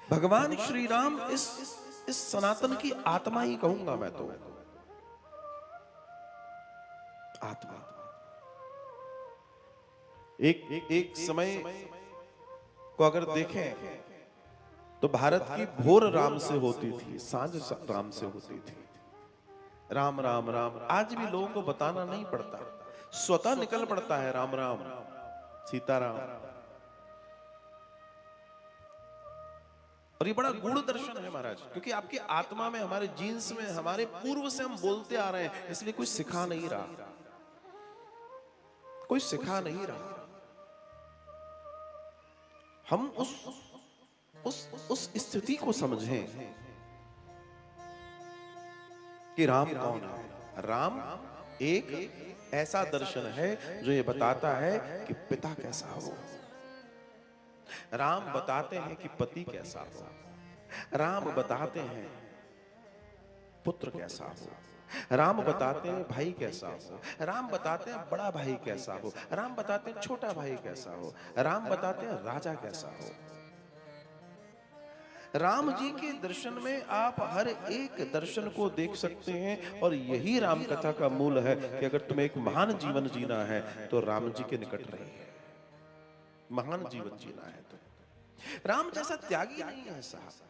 भगवान श्री राम इस सनातन की आत्मा ही कहूंगा मैं तो। आत्मा। एक समय को अगर देखें तो भारत की भोर राम से होती थी, सांझ राम से होती थी। राम राम राम आज भी लोगों को बताना नहीं पड़ता, स्वतः निकल पड़ता है राम राम सीताराम। और ये बड़ा गूढ़ दर्शन है महाराज, क्योंकि आपकी आत्मा में, हमारे जीन्स में, हमारे पूर्व से हम बोलते आ रहे हैं, इसलिए कोई सिखा नहीं रहा, कोई सिखा नहीं रहा। हम उस स्थिति को समझें कि राम कौन है। राम एक ऐसा दर्शन है जो ये बताता है कि पिता कैसा हो। राम बताते हैं कि पति कैसा हो। राम बताते हैं पुत्र कैसा हो। राम बताते हैं भाई कैसा हो। राम बताते हैं बड़ा भाई कैसा हो। राम बताते हैं छोटा भाई कैसा हो। राम बताते हैं राजा कैसा हो। राम जी के दर्शन में आप हर एक दर्शन को देख सकते हैं, और यही राम कथा का मूल है कि अगर तुम्हें एक महान जीवन जीना है तो राम जी के निकट रहिए। महान जीवन जीना है तो राम जैसा त्यागी नहीं है साहब।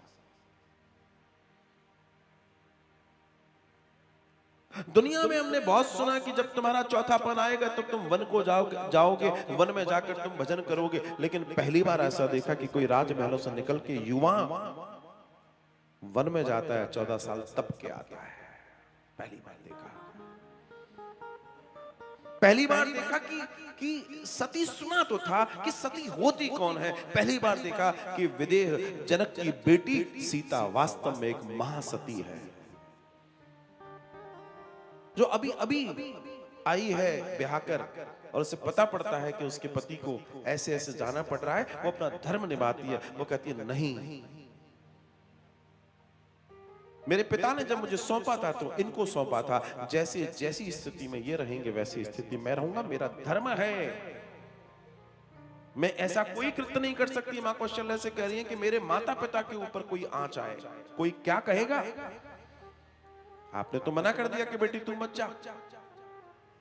दुनिया में हमने बहुत सुना कि जब तुम्हारा चौथापन आएगा तो तुम वन को जाओगे, वन में जाकर तुम भजन करोगे, लेकिन पहली बार ऐसा देखा कि कोई राजमहलों से निकल के युवा वन में जाता है, 14 साल तब के आता है। पहली बार देखा, पहली बार देखा कि सती सुना तो था कि सती होती कौन है। पहली बार देखा कि विदेह जनक की बेटी सीता वास्तव में एक महासती है, जो अभी अभी आई है ब्याह कर, और उसे पता पड़ता है कि उसके पति को ऐसे ऐसे जाना पड़ रहा है। वो अपना धर्म निभाती है। वो कहती है नहीं, मेरे पिता ने जब मुझे सौंपा था तो इनको सौंपा था, जैसे जैसी स्थिति में ये रहेंगे वैसी स्थिति में रहूंगा, मेरा धर्म है, मैं ऐसा कोई कृत्य नहीं कर सकती। मां कौशल्या से कह रही है कि मेरे माता पिता के ऊपर कोई आंच आए, कोई क्या कहेगा। आपने तो मना कर दिया कि बेटी तुम मत जा,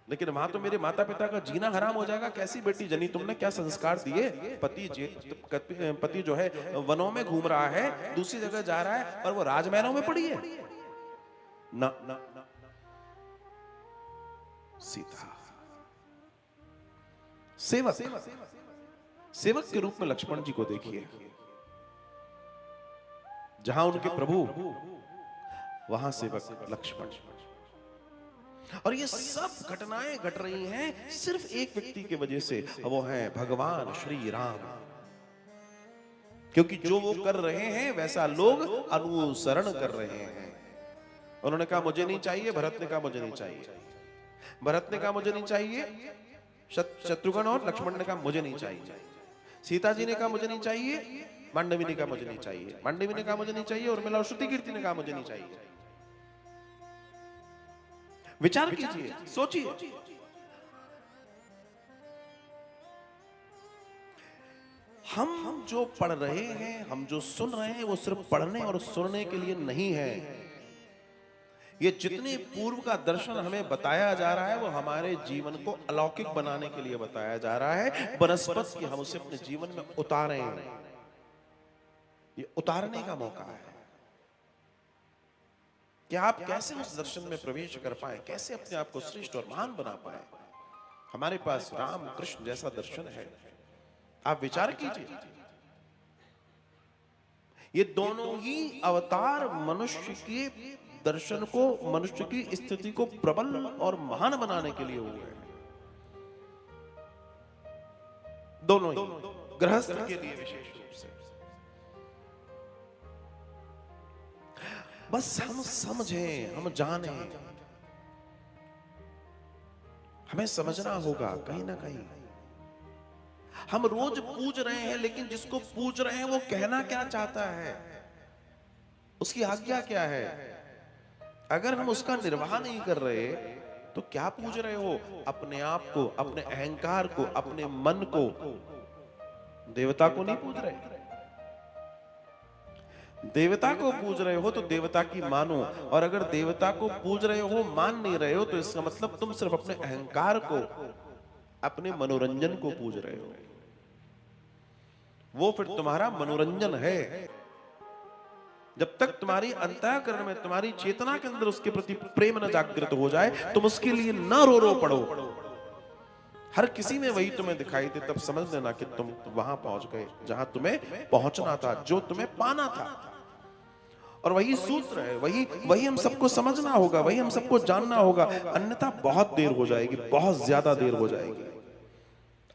लेकिन वहां तो मेरे माता पिता का जीना हराम हो जाएगा। कैसी बेटी जनी तुमने, क्या संस्कार दिए। पति जो है वनों में घूम रहा है, दूसरी जगह जा रहा है, और वो राजमहलों में पड़ी है ना। सीता सेवक के रूप में लक्ष्मण जी को देखिए। जहां उनके प्रभु वहां सेवक लक्ष्मण। और ये सब घटनाएं घट रही हैं सिर्फ एक व्यक्ति की वजह से, वो है भगवान श्री राम। क्योंकि जो वो कर रहे हैं वैसा लोग अनुसरण कर रहे हैं। उन्होंने कहा मुझे नहीं चाहिए, भरत ने कहा मुझे नहीं चाहिए। भरत ने कहा मुझे नहीं चाहिए, शत्रुघ्न और लक्ष्मण ने कहा मुझे नहीं चाहिए। सीता जी ने कहा मुझे नहीं चाहिए, मांडवी ने कहा मुझे नहीं चाहिए, मांडवी ने कहा मुझे नहीं चाहिए, और मिला श्रुति कीर्ति ने कहा मुझे नहीं चाहिए। विचार कीजिए, सोचिए। हम जो पढ़ रहे हैं, हम जो सुन रहे हैं, वो सिर्फ पढ़ने और सुनने के लिए नहीं है। ये जितने पूर्व का दर्शन हमें बताया जा रहा है वो हमारे जीवन को अलौकिक बनाने के लिए बताया जा रहा है। बनस्पत की हम उसे अपने जीवन में उतारें, ये उतारने का मौका है कि आप कैसे उस दर्शन में प्रवेश कर पाए, कैसे अपने आप को श्रेष्ठ और महान बना पाए। हमारे पास राम कृष्ण जैसा दर्शन है। आप विचार कीजिए, ये दोनों ही अवतार मनुष्य के दर्शन को, मनुष्य की स्थिति को प्रबल और महान बनाने के लिए हुए हैं। दोनों ही गृहस्थ के लिए विशेष रूप से। बस हम समझें, हम जानें, हमें समझना होगा। कहीं ना कहीं हम रोज पूज रहे हैं, लेकिन जिसको पूज रहे हैं वो कहना क्या चाहता है, उसकी आज्ञा क्या है। अगर हम उसका निर्वाह नहीं कर रहे तो क्या पूज रहे हो? अपने आप को, अपने अहंकार को, अपने मन को, देवता को नहीं पूज रहे। देवता को पूज रहे हो तो देवता की मानो, और अगर देवता को पूज रहे हो मान नहीं रहे हो तो इसका मतलब तुम सिर्फ अपने अहंकार को, अपने मनोरंजन को पूज रहे हो। वो फिर तुम्हारा मनोरंजन है। जब तक तुम्हारी अंतःकरण में, तुम्हारी चेतना के अंदर उसके प्रति प्रेम न जागृत हो जाए, तुम उसके लिए न रो रो पड़ो। हर किसी में वही तुम्हें दिखाई दे, तब समझ लेना कि तुम वहां पहुंच गए जहां तुम्हें पहुंचना था, जो तुम्हें पाना था। और वही सूत्र है, वही हम सबको समझना होगा, वही हम सबको जानना होगा, अन्यथा बहुत देर हो जाएगी, बहुत ज्यादा देर हो जाएगी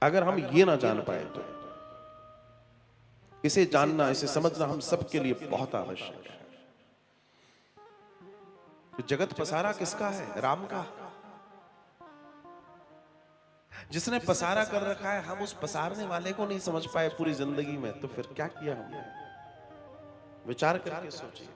अगर हम ये ना जान पाए तो। इसे जानना, इसे समझना हम सबके लिए बहुत आवश्यक है। तो जगत पसारा किसका है? राम का। जिसने पसारा कर रखा है, हम उस पसारने वाले को नहीं समझ पाए पूरी जिंदगी में, तो फिर क्या किया हमने? विचार करके सोचिए।